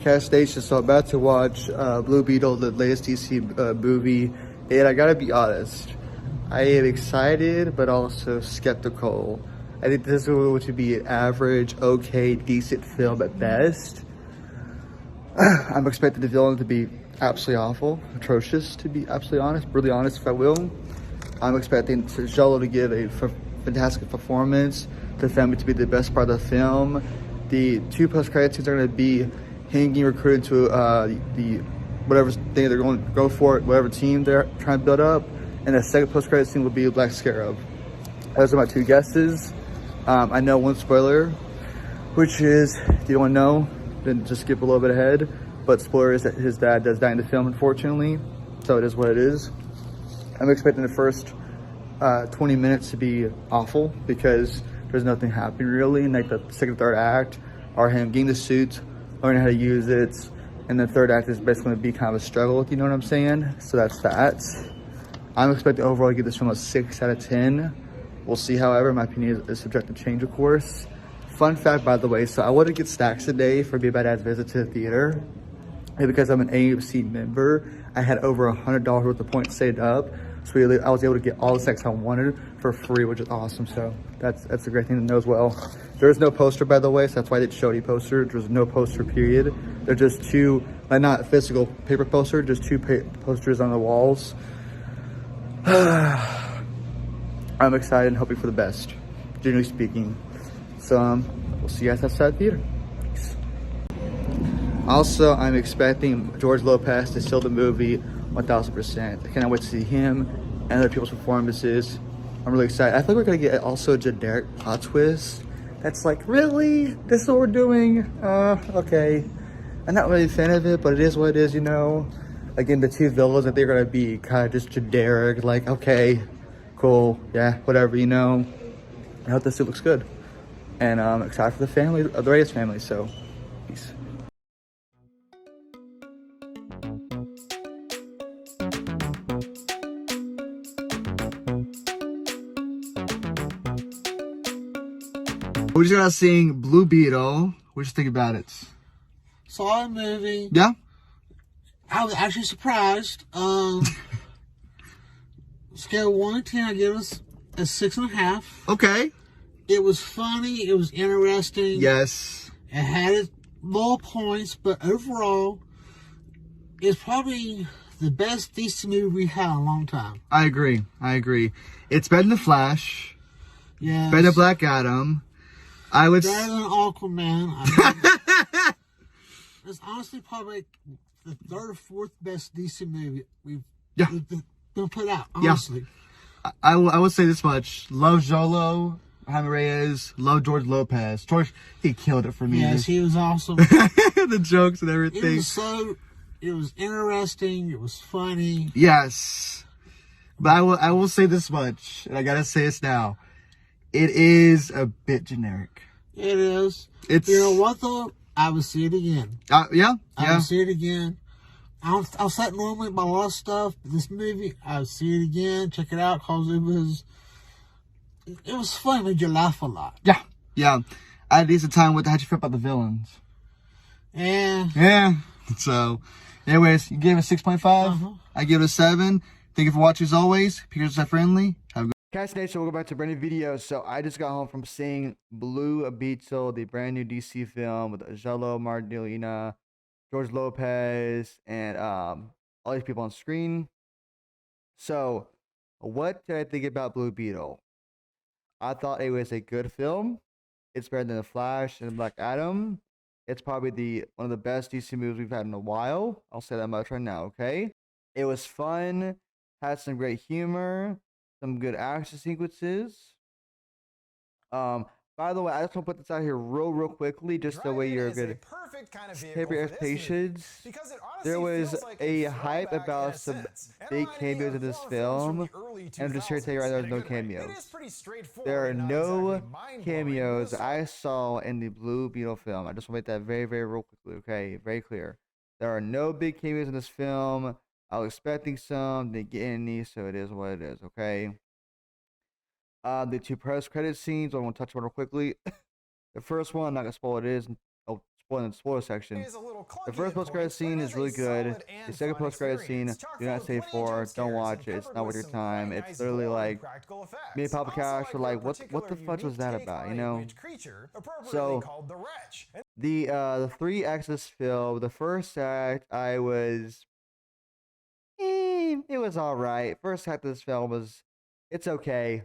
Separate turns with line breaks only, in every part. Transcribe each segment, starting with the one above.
Cat Station. So I'm about to watch Blue Beetle, the latest DC movie, and I gotta be honest, I am excited but also skeptical. I think this is going to be an average, okay, decent film at best. I'm expecting the villain to be absolutely awful, atrocious, to be absolutely honest, brutally honest, if I will. I'm expecting Jolo to give a fantastic performance, the family to be the best part of the film. The two post-credit scenes are going to be him getting recruited to the whatever thing they're going to go for, whatever team they're trying to build up. And the second post-credit scene will be Black Scarab. Those are my two guesses. I know one spoiler, which is, if you don't want to know, then just skip a little bit ahead. But spoiler is that his dad does die in the film, unfortunately. So it is what it is. I'm expecting the first 20 minutes to be awful because there's nothing happening really. And like the second, third act are him getting the suit, learning how to use it. And the third act is basically going to be kind of a struggle, you know what I'm saying? So that's that. I'm expecting overall to give this film a 6 out of 10. We'll see, however, my opinion is subject to change, of course. Fun fact, by the way, so I wanted to get stacks today for Be Bad Dad's visit to the theater. And because I'm an AMC member, I had over $100 worth of points saved up. So I was able to get all the stacks I wanted for free, which is awesome. So that's a great thing to know as well. There is no poster, by the way, so that's why I didn't show any poster. There's no poster, period. They're just two, like not physical paper poster, just two posters on the walls. I'm excited and hoping for the best, generally speaking. So we'll see you guys outside the theater. Peace. Also, I'm expecting George Lopez to steal the movie 1000%. I cannot wait to see him and other people's performances. I'm really excited. I think we're gonna get also a generic plot twist. That's like, really? This is what we're doing? Okay. I'm not really a fan of it, but it is what it is, you know. Again, the two villains, I think are gonna be kind of just generic. Like, okay, cool, yeah, whatever, you know. I hope this suit looks good. And I'm excited for the family, the Reyes family, so peace. We just got seeing Blue Beetle. What you think about it?
Saw a movie.
Yeah?
I was actually surprised. Scale of 1 to 10, I give us a 6.5.
Okay.
It was funny. It was interesting.
Yes.
It had its low points, but overall, it's probably the best DC movie we had in a long time.
I agree. It's better than The Flash.
Yeah.
Better than Black Adam.
Better than Aquaman. It's honestly probably the third or fourth best DC movie we've been put out, honestly.
Yeah. I will say this much. Love Jolo, Jaime Reyes, love George Lopez. George, he killed it for me.
Yes, he was awesome.
The jokes and everything.
It was interesting. It was funny.
Yes. But I will say this much, and I gotta say this now. It is a bit generic.
It is.
It's,
you know what though? I would see it again.
Yeah.
I would see it again. I'll set normally about a lot of stuff, but this movie, I would see it again, check it out, because it was fun, made you laugh a lot.
Yeah. I had a decent time with how'd you feel about the villains? Yeah. So, anyways, you gave it a 6.5. I give it a 7. Thank you for watching as always. Peter's friendly. Have a good Cast Nation, welcome back to a brand new video. So I just got home from seeing Blue Beetle, the brand new DC film with Jolo, Mardelina, George Lopez, and all these people on screen. So, what did I think about Blue Beetle? I thought it was a good film. It's better than The Flash and Black Adam. It's probably one of the best DC movies we've had in a while. I'll say that much right now, okay? It was fun, had some great humor, some good action sequences. By the way, I just want to put this out here real quickly, just the way you're good. Paper expectations. There was a hype about some big cameos in this film, and I'm just here to tell you right now, there's no cameos. There are no cameos I saw in the Blue Beetle film. I just want to make that very real quickly, okay? Very clear. There are no big cameos in this film. I was expecting some, didn't get any, so it is what it is, okay? The two post-credit scenes, I want to touch on real quickly. The first one, I'm not going to spoil what it is. I'll spoiler section. The first post-credit scene is really good. The second post-credit scene, do not stay for. Don't watch it. It's not worth your time. It's literally like me and Papa Cash were like, what the fudge was that about, you know? So the three acts of this film, the first act, it was all right. First act of this film it's okay.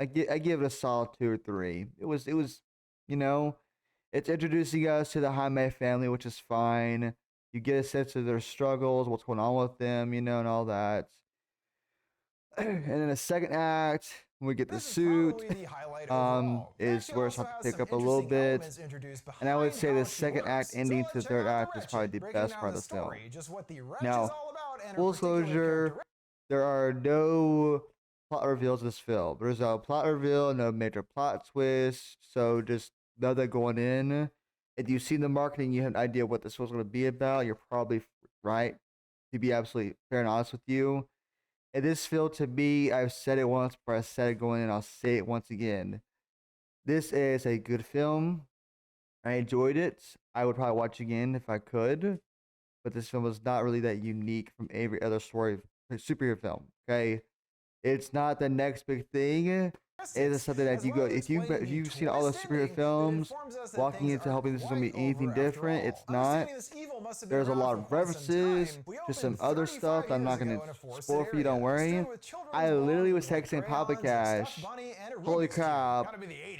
I give it a solid 2 or 3. It was, you know, it's introducing us to the Jaime family, which is fine. You get a sense of their struggles, what's going on with them, you know, and all that. And then the second act, when we get the suit, is where it's starting to pick up a little bit. And I would say the second act ending to the third act is probably the best part of the film. Now, full disclosure, there are no plot reveals in this film. There's a plot reveal, no major plot twist, so just know that going in. If you've seen the marketing, you have an idea what this was going to be about, you're probably right, to be absolutely fair and honest with you. And this film, to me, I've said it once, but I said it going in, I'll say it once again. This is a good film. I enjoyed it. I would probably watch again if I could. But this film is not really that unique from every other superhero film. Okay, it's not the next big thing. It is something that if you've seen all the superhero films, walking into hoping this is gonna be anything different, it's not. There's a lot of references to some other stuff I'm not gonna spoil for you. Don't worry. I literally was texting Papa Cash. Holy crap!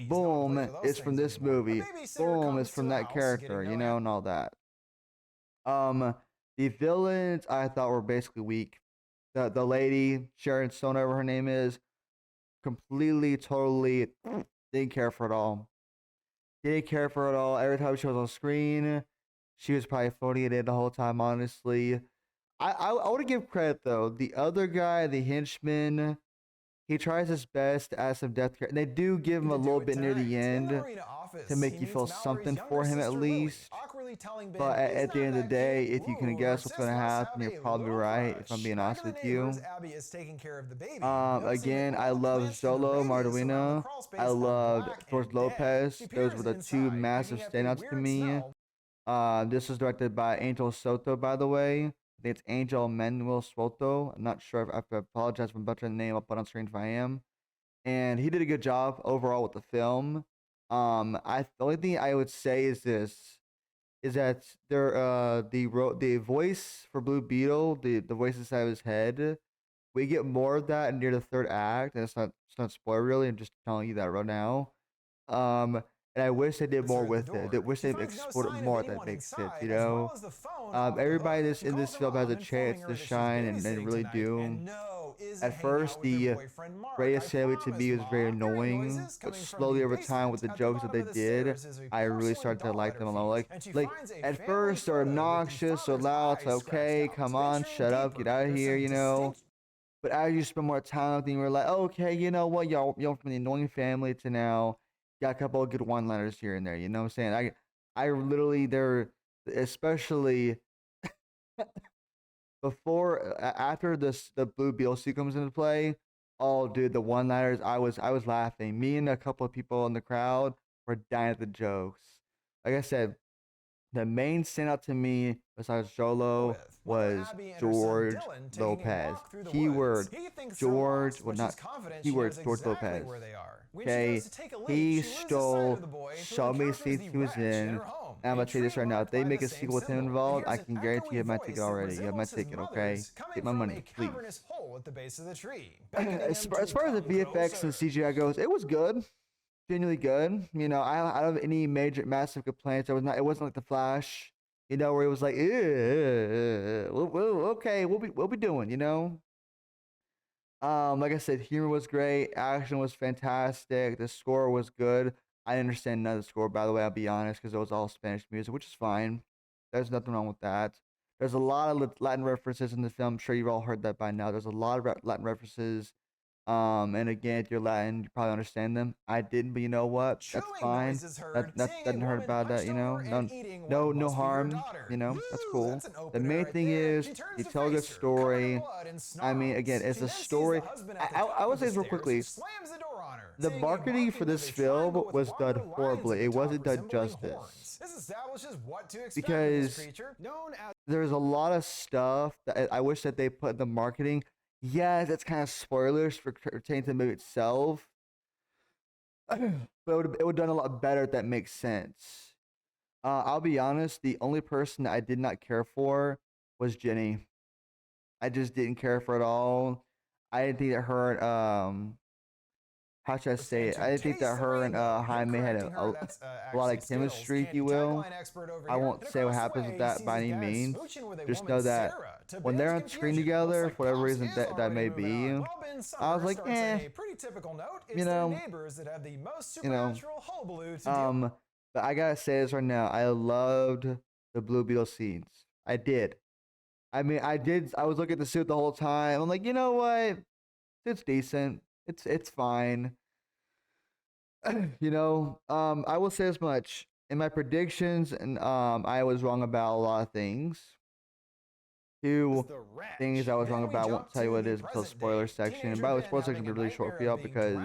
Boom! It's from this movie. Boom! It's from that character. You know, and all that. The villains I thought were basically weak. The lady, Sharon Stone, whatever her name is, completely, totally didn't care for it all. Didn't care for it all. Every time she was on screen, she was probably phoning it in the whole time, honestly. I want to give credit, though. The other guy, the henchman, he tries his best to add some depth. And they do give him a little bit near the end to make you feel something for him at least. But at the end of the day, if you can guess what's going to happen, you're probably right, if I'm being honest with you. Again, I love Zolo Marduino. I loved George Lopez. Those were the two massive standouts to me. This was directed by Angel Soto, by the way. I think it's Angel Manuel Soto. I'm not sure. I apologize if I'm butchering the name. I'll put on screen if I am. And he did a good job overall with the film. The only thing I would say is that the voice for Blue Beetle, the voice inside of his head, we get more of that near the third act, and it's not spoiler really. I'm just telling you that right now. And I wish they did more with it. I wish they explored it more. If that makes sense, you know. Everybody in this film has a chance to shine, and they really do. At first, the Reyes family to me was very annoying, but slowly over time with the jokes that they did, I really started to like them a lot. Like at first they're obnoxious, so loud. It's like, okay, come on, shut up, get out of here, you know. But as you spend more time with them, you're like, okay, you know what, y'all from the annoying family to now got a couple of good one-liners here and there. You know what I'm saying? I literally especially after the Blue Beetle suit comes into play. Oh, dude, the one-liners, I was laughing. Me and a couple of people in the crowd were dying at the jokes. Like I said, the main standout to me, besides Jolo, was George Lopez. Keyword George, well not keyword George Lopez. Okay, he stole so many scenes he was in. And I'm gonna tell you this right now: if they make a sequel with him involved, I can guarantee you have my ticket already. You have my ticket, okay? Get my money, please. As far as the VFX and CGI goes, it was good. Genuinely good. You know, I don't have any massive complaints. It wasn't like The Flash, you know, where it was like, okay, we'll be doing, you know. Like I said, humor was great, action was fantastic, the score was good. I understand none of the score, by the way, I'll be honest, because it was all Spanish music, which is fine. There's nothing wrong with that. There's a lot of Latin references in the film. I'm sure you've all heard that by now. There's a lot of Latin references. And again, if you're Latin, you probably understand them. I didn't, but you know what? That's fine. That doesn't hurt about that, you know. No harm, you know. That's cool. The main thing is you tell a good story. I mean, again, it's a story. I would say this real quickly. The marketing for this film was done horribly. It wasn't done justice.
This establishes what to expect
Because
from this creature, known as
there's a lot of stuff that I wish that they put in the marketing. Yeah, that's kind of spoilers for pertaining to the movie itself. But it would have done a lot better if that makes sense. I'll be honest, the only person that I did not care for was Jenny. I just didn't care for it at all. I didn't think that her how should I say it? I didn't think that her and Jaime had a lot of chemistry, if you will. I won't say what happens with that by any means. Just know that when they're on screen together, for whatever reason that may be, I was like, you know. But I gotta say this right now, I loved the Blue Beetle scenes. I did. I mean, I was looking at the suit the whole time. I'm like, you know what? It's decent. It's fine. I will say as much. In my predictions, and I was wrong about a lot of things. Two things I was wrong about. I won't tell you what it is until the spoiler section. And by the way, spoiler section is really short for y'all because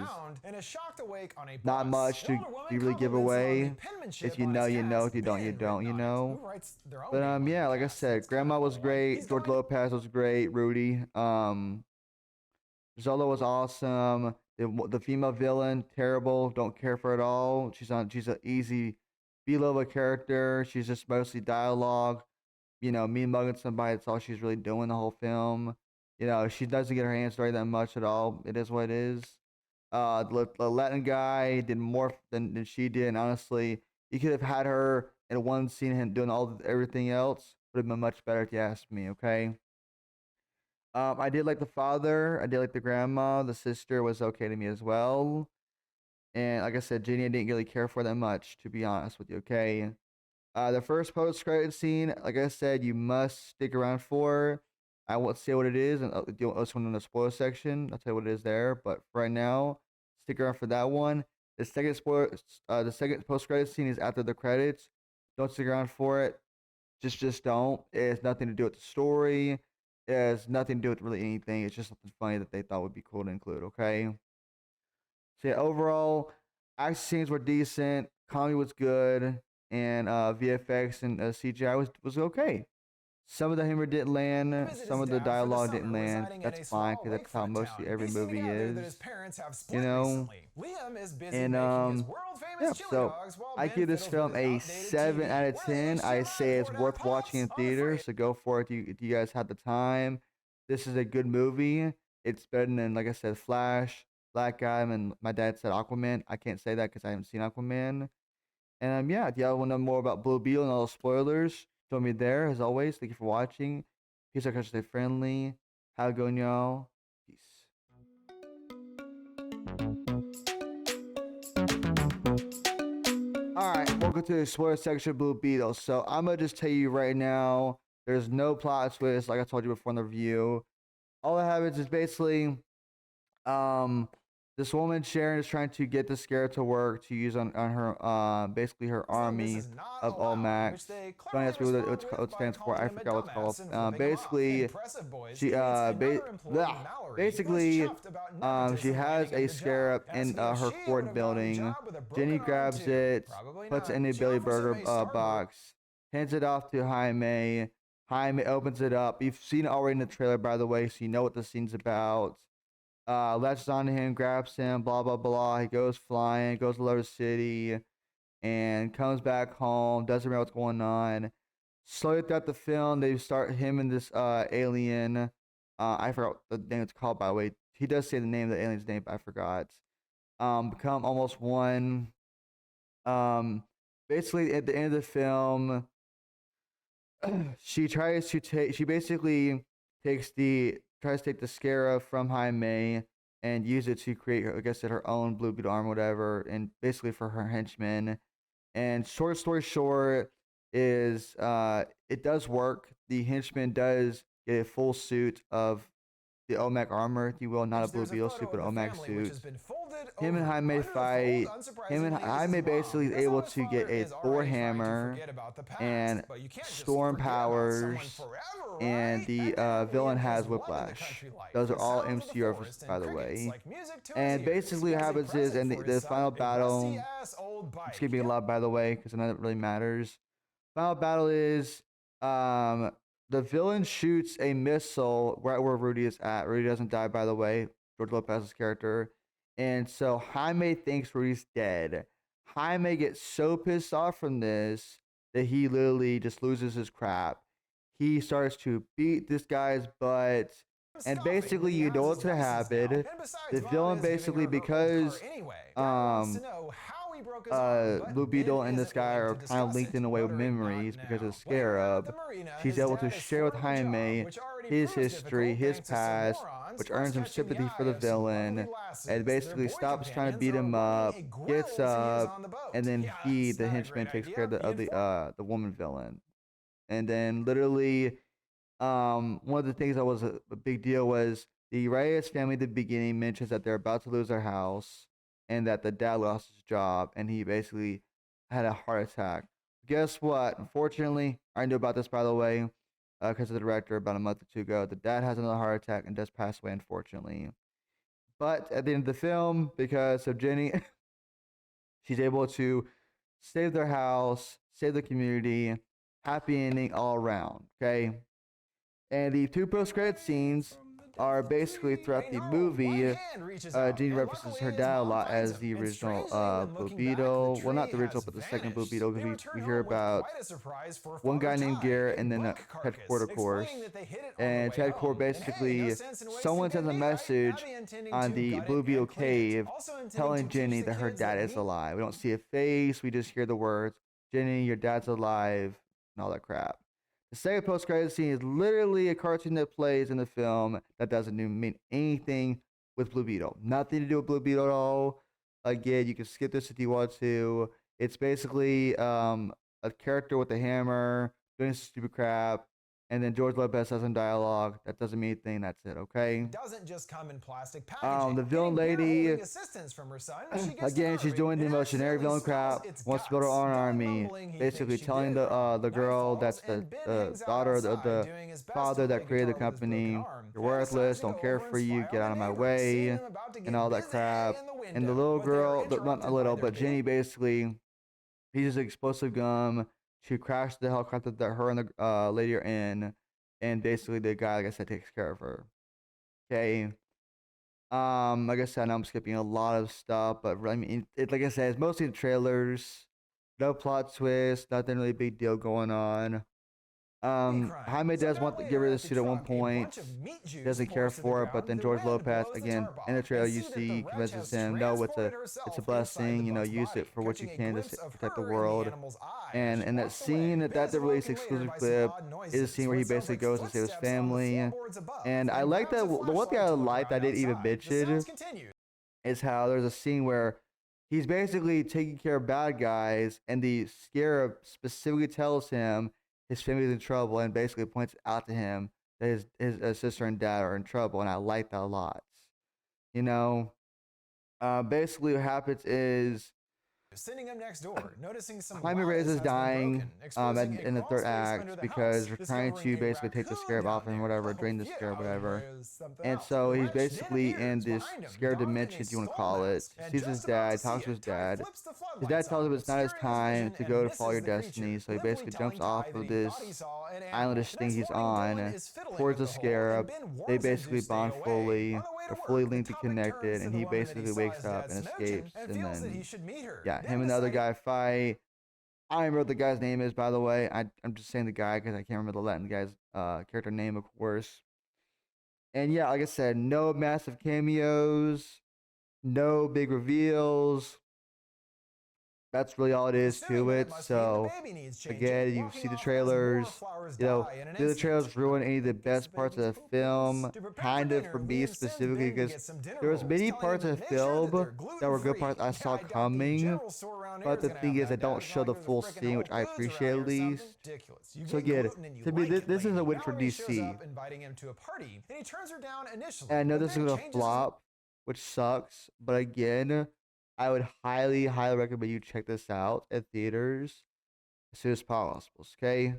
not much to really give away. If you know, you know. If you don't, you don't, you know. But yeah, like I said, Grandma was great. George Lopez was great. Rudy. Zola was awesome. The female villain, terrible. Don't care for it at all. She's an easy B-level character. She's just mostly dialogue. Me mugging somebody. That's all she's really doing the whole film. She doesn't get her hands dirty that much at all. It is what it is. The Latin guy did more than she did. And honestly, you could have had her in one scene and doing everything else. Would have been much better if you asked me. Okay. I did like the father. I did like the grandma. The sister was okay to me as well. And like I said, Jenny, I didn't really care for that much, to be honest with you. Okay. The first post-credit scene, like I said, you must stick around for. I won't say what it is, and this one in the spoiler section. I'll tell you what it is there. But for right now, stick around for that one. The second post-credit scene is after the credits. Don't stick around for it. Just don't. It has nothing to do with the story. It has nothing to do with really anything. It's just something funny that they thought would be cool to include. Okay. So yeah, overall, action scenes were decent. Comedy was good. And VFX and CGI was okay. Some of the humor didn't land. Some of the dialogue didn't land. That's fine because that's how mostly every movie is. And yeah. So I give this film a 7 out of 10. I say it's worth watching in theaters. So go for it if you guys have the time. This is a good movie. It's better than, like I said, Flash, Black Adam, and my dad said Aquaman. I can't say that because I haven't seen Aquaman. And yeah, if y'all want to know more about Blue Beetle and all the spoilers, join me there. As always, thank you for watching. Peace out, stay friendly. How it going, y'all? Peace. Alright, welcome to the spoiler section of Blue Beetle. So I'm gonna just tell you right now, there's no plot twist, like I told you before in the review. All that happens is basically this woman, Sharon, is trying to get the scarab to work to use on her, basically her army of Olmecs. Don't ask me what it stands for. I forgot what it's called. Basically, she she has a scarab in her court building. Jenny grabs it, puts it in a Billy Burger box, hands it off to Jaime. Jaime opens it up. You've seen it already in the trailer, by the way, so you know what the scene's about. Latches onto him, grabs him, blah blah blah. He goes flying, goes to Lower City, and comes back home. Doesn't know what's going on. Slowly throughout the film, they start him and this alien. I forgot the name it's called, by the way. He does say the name of the alien's name, but I forgot. Become almost one. Basically at the end of the film, she tries to take. She basically tries to take the scarab from Jaime and use it to create, I guess, her own Blue Beetle arm, whatever, and basically for her henchmen. And short story short is it does work. The henchman does get a full suit of the OMAC armor, if you will, not a Blue Beetle suit, but OMAC suit. Him and Jaime fight. Him and Jaime basically is able to get a Thor hammer and storm powers, and the villain has whiplash. Those are all MCU references, by the way. And basically what happens is, in the final battle, I'm skipping a lot, by the way, because none of it really matters. Final battle is, the villain shoots a missile right where Rudy is at. Rudy doesn't die, by the way. George Lopez's character. And so Jaime thinks Rudy's dead. Jaime gets so pissed off from this that he literally just loses his crap. He starts to beat this guy's butt. And basically, you know what's gonna happen. The villain basically, because Blue Beetle and this guy are kind of linked in a way with memories because of the Scarab. She's able to share with Jaime his history, his past, which earns him sympathy for the villain, and basically stops trying to beat him up, gets up, and then he, the henchman, takes care of the woman villain. And then literally, one of the things that was a big deal was the Reyes family at the beginning mentions that they're about to lose their house and that the dad lost his job and he basically had a heart attack. Guess what? Unfortunately, I knew about this, by the way, because of the director about a month or two ago. The dad has another heart attack and does pass away, unfortunately. But at the end of the film, because of Jenny, she's able to save their house, save the community, happy ending all around, okay? And the two post-credit scenes are basically throughout the movie. Jean references her dad a lot as the original Blue Beetle. Well, not the original, but the second Blue Beetle, because we hear about one guy named Garrett and then Ted Cord, of course. And Ted Cord basically, someone sends a message on the Blue Beetle cave telling Jenny that her dad is alive. We don't see a face, we just hear the words, Jenny, your dad's alive, and all that crap. The second post-credit scene is literally a cartoon that plays in the film that doesn't even mean anything with Blue Beetle. Nothing to do with Blue Beetle at all. Again, you can skip this if you want to. It's basically a character with a hammer doing stupid crap, and then George Lopez has some dialogue that doesn't mean anything. That's it, okay?
Doesn't just come in plastic packaging.
The villain lady,
assistance from her son.
again, she's doing the emotionary villain crap. Wants to build her own army, basically telling the girl that's the daughter of the father that created the company, you're worthless, don't care for you, get out of my way, and all that crap. And the little girl, not a little, but Jenny basically uses explosive gum to crash the helicopter that her and the lady are in, and basically the guy, like I said, takes care of her. Okay. Like I said, I'm skipping a lot of stuff, but I mean, like I said, it's mostly the trailers. No plot twist, nothing really big deal going on. Jaime does want to get rid of the suit at one point. He doesn't care for it, but then George Lopez, again, in the trailer, you see, convinces him, no, it's a blessing, you know, use it for what you can to protect the world. And in that scene, that the release exclusive clip is a scene where he basically goes to save his family. And I like that. The one thing I like that I didn't even mention is how there's a scene where he's basically taking care of bad guys, and the Scarab specifically tells him his family's in trouble and basically points out to him that his sister and dad are in trouble, and I like that a lot. You know, basically what happens is
sitting up next door, noticing some
Jaime Reyes is dying in the third act because we're trying to basically take the Scarab off and whatever, drain the Scarab, whatever. And so he's basically in this Scarab dimension, if you want to call it. Sees his dad, talks to his dad. His dad tells him it's not his time to go to follow your destiny, so he basically jumps off of this islandish thing he's on towards the Scarab. They basically bond fully. They're fully linked and connected, and he basically wakes up and escapes, and then, yeah, him and the other guy fight. I don't remember what the guy's name is, by the way. I'm just saying the guy because I can't remember the Latin guy's character name, of course. And yeah, like I said, no massive cameos, no big reveals. That's really all it is to it. So again, you see the trailers, you know, do the trailers ruin any of the best parts of the film? Kind of, for me specifically, because there was many parts of the film that were good parts I saw coming,
around here
but
is
the
gonna
thing
have
is, they
that
don't
down.
show the
Like
full
there's frickin'
scene, which I
Whole Foods
appreciate
around
at
here or something.
least.
Ridiculous. You
So
get
again,
gluten and you
to me,
like it,
this is
lady.
a win for
Valerie shows
DC.
up inviting him to a party, and he turns her down initially.
And I know
but
this is
then
gonna
changes his
flop, which sucks. But again, I would highly, highly recommend you check this out at theaters as soon as possible. Okay.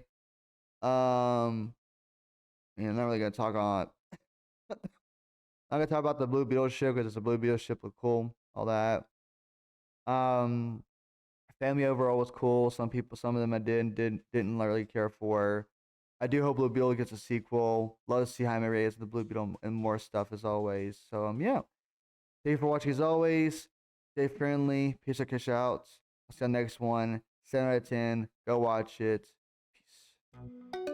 I'm not really gonna talk on. I'm gonna talk about the Blue Beetle ship because it's a Blue Beetle ship, look cool, all that. Um, family overall was cool. Some of them I didn't really care for. I do hope Blue Beetle gets a sequel. Love to see Jaime Reyes, the Blue Beetle, and more stuff as always. So yeah, thank you for watching as always. Stay friendly. Peace out, kiss out. I'll see you on the next one. 7 out of 10. Go watch it. Peace.